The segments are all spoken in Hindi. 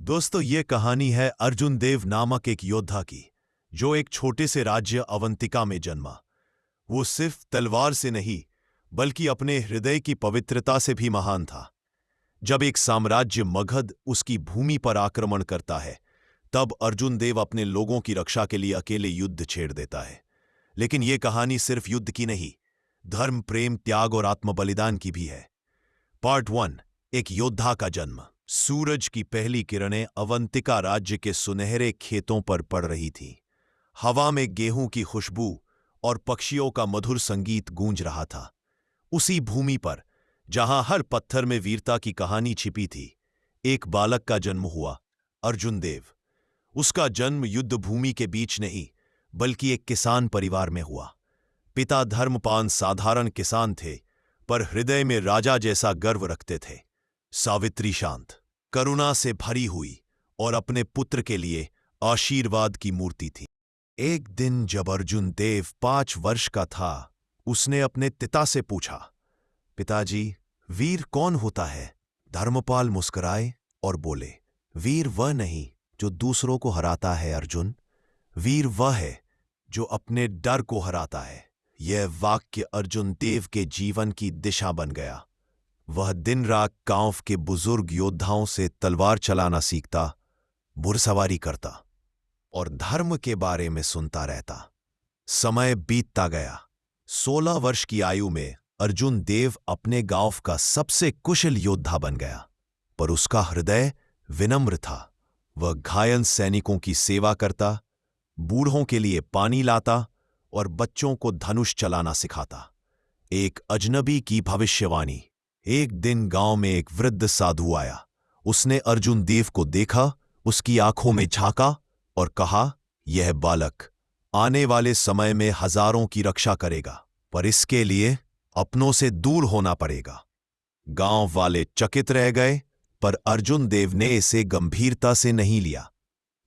दोस्तों, ये कहानी है अर्जुन देव नामक एक योद्धा की, जो एक छोटे से राज्य अवंतिका में जन्मा। वो सिर्फ तलवार से नहीं, बल्कि अपने हृदय की पवित्रता से भी महान था। जब एक साम्राज्य मगध उसकी भूमि पर आक्रमण करता है, तब अर्जुन देव अपने लोगों की रक्षा के लिए अकेले युद्ध छेड़ देता है। लेकिन यह कहानी सिर्फ युद्ध की नहीं, धर्म, प्रेम, त्याग और आत्मबलिदान की भी है। पार्ट 1, एक योद्धा का जन्म। सूरज की पहली किरणें अवंतिका राज्य के सुनहरे खेतों पर पड़ रही थीं। हवा में गेहूं की खुशबू और पक्षियों का मधुर संगीत गूंज रहा था। उसी भूमि पर, जहां हर पत्थर में वीरता की कहानी छिपी थी, एक बालक का जन्म हुआ, अर्जुन देव। उसका जन्म युद्ध भूमि के बीच नहीं, बल्कि एक किसान परिवार में हुआ। पिता धर्मपाल साधारण किसान थे, पर हृदय में राजा जैसा गर्व रखते थे। सावित्री शांत, करुणा से भरी हुई और अपने पुत्र के लिए आशीर्वाद की मूर्ति थी। एक दिन जब अर्जुन देव 5 वर्ष का था, उसने अपने पिता से पूछा, पिताजी, वीर कौन होता है? धर्मपाल मुस्कुराए और बोले, वीर वह नहीं जो दूसरों को हराता है अर्जुन, वीर वह है जो अपने डर को हराता है। यह वाक्य अर्जुन देव के जीवन की दिशा बन गया। वह दिन रात गांव के बुजुर्ग योद्धाओं से तलवार चलाना सीखता, घुड़सवारी करता और धर्म के बारे में सुनता रहता। समय बीतता गया। 16 वर्ष की आयु में अर्जुन देव अपने गांव का सबसे कुशल योद्धा बन गया, पर उसका हृदय विनम्र था। वह घायल सैनिकों की सेवा करता, बूढ़ों के लिए पानी लाता और बच्चों को धनुष चलाना सिखाता। एक अजनबी की भविष्यवाणी। एक दिन गांव में एक वृद्ध साधु आया। उसने अर्जुन देव को देखा, उसकी आंखों में झांका और कहा, यह बालक आने वाले समय में हजारों की रक्षा करेगा, पर इसके लिए अपनों से दूर होना पड़ेगा। गांव वाले चकित रह गए, पर अर्जुन देव ने इसे गंभीरता से नहीं लिया।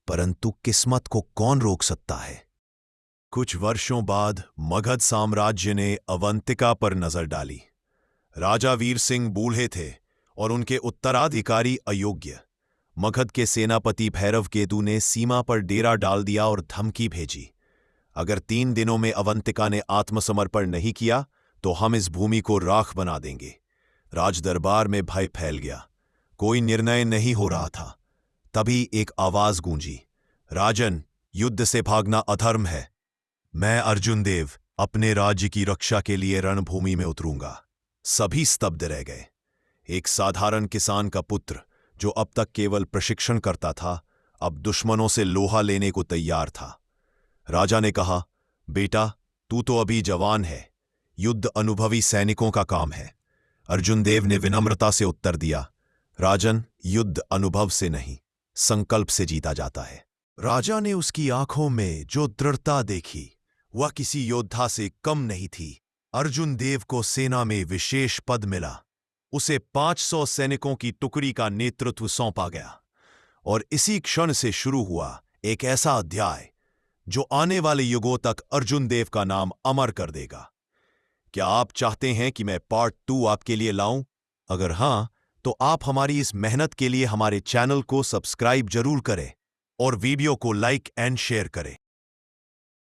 परंतु किस्मत को कौन रोक सकता है? कुछ वर्षों बाद मगध साम्राज्य ने अवंतिका पर नजर डाली। राजा वीर सिंह बूढ़े थे और उनके उत्तराधिकारी अयोग्य। मगध के सेनापति भैरव केतु ने सीमा पर डेरा डाल दिया और धमकी भेजी, अगर 3 दिनों में अवंतिका ने आत्मसमर्पण नहीं किया तो हम इस भूमि को राख बना देंगे। राजदरबार में भय फैल गया। कोई निर्णय नहीं हो रहा था। तभी एक आवाज गूंजी, राजन, युद्ध से भागना अधर्म है। मैं अर्जुन देव अपने राज्य की रक्षा के लिए रणभूमि में उतरूंगा। सभी स्तब्ध रह गए। एक साधारण किसान का पुत्र, जो अब तक केवल प्रशिक्षण करता था, अब दुश्मनों से लोहा लेने को तैयार था। राजा ने कहा, बेटा, तू तो अभी जवान है, युद्ध अनुभवी सैनिकों का काम है। अर्जुन देव ने विनम्रता से उत्तर दिया, राजन, युद्ध अनुभव से नहीं, संकल्प से जीता जाता है। राजा ने उसकी आंखों में जो दृढ़ता देखी, वह किसी योद्धा से कम नहीं थी। अर्जुन देव को सेना में विशेष पद मिला। उसे 500 सैनिकों की टुकड़ी का नेतृत्व सौंपा गया। और इसी क्षण से शुरू हुआ एक ऐसा अध्याय जो आने वाले युगों तक अर्जुन देव का नाम अमर कर देगा। क्या आप चाहते हैं कि मैं पार्ट 2 आपके लिए लाऊं? अगर हां, तो आप हमारी इस मेहनत के लिए हमारे चैनल को सब्सक्राइब जरूर करें और वीडियो को लाइक एंड शेयर करें।